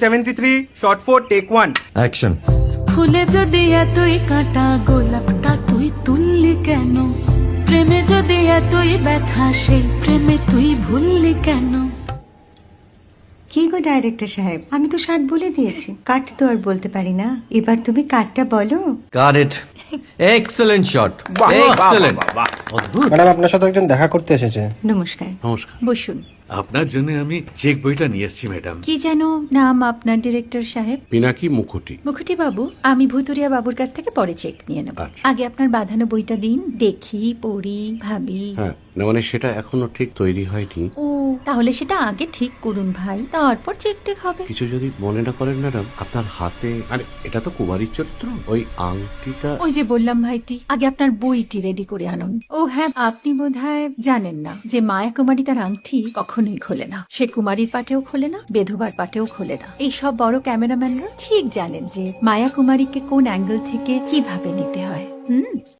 73 shot 4 take 1 action. ফুলে যদি এতই কাঁটা গোলাপটা তুই তুললি কেন? প্রেমে যদি এতই ব্যথা সেই প্রেমে তুই ভুললি কেন? কি গো ডাইরেক্টর সাহেব, আমি তো 60 বলে দিয়েছি, কাট তো আর বলতে পারি না। এবার তুমি কাটটা বলো। Got it. Excellent shot, excellent. অদ্ভুত। ম্যাডাম আপনার সাথে একজন দেখা করতে এসেছে। নমস্কার। নমস্কার। বসুন। আপনার জন্য আমি চেক বইটা নিয়ে এসেছি ম্যাডাম। কি যেন নাম আপনার ডিরেক্টর সাহেব? পিনাকি মুখোটি। মুখুটি বাবু, আমি ভুতুরিয়া বাবুর কাছ থেকে পরে চেক নিয়ে নেব। আচ্ছা। আগে আপনার বাঁধানো বইটা দিন, দেখি, পড়ি, ভাবি। হ্যাঁ, না মানে সেটা এখনো ঠিক তৈরি হয়নি। ও, তাহলে সেটা আগে ঠিক করুন ভাই, তারপর চেক টেক হবে। কিছু যদি মনে না করেন ম্যাডাম, আপনার হাতে, আরে এটা তো কুমারীর চরিত্র, ওই আংটিটা। ওই যে বললাম ভাইটি, আগে আপনার বইটি রেডি করে আনুন। ও হ্যাঁ, আপনি বোধহয় জানেন না যে মায়া কুমারী তার আংটি কখনোই খোলে না। সে কুমারীর পাটেও খোলে না, বেধবার পাটেও খোলে না। এই সব বড় ক্যামেরাম্যানরা ঠিক জানেন যে মায়া কুমারীকে কোন অ্যাঙ্গেল থেকে কিভাবে নিতে হয়।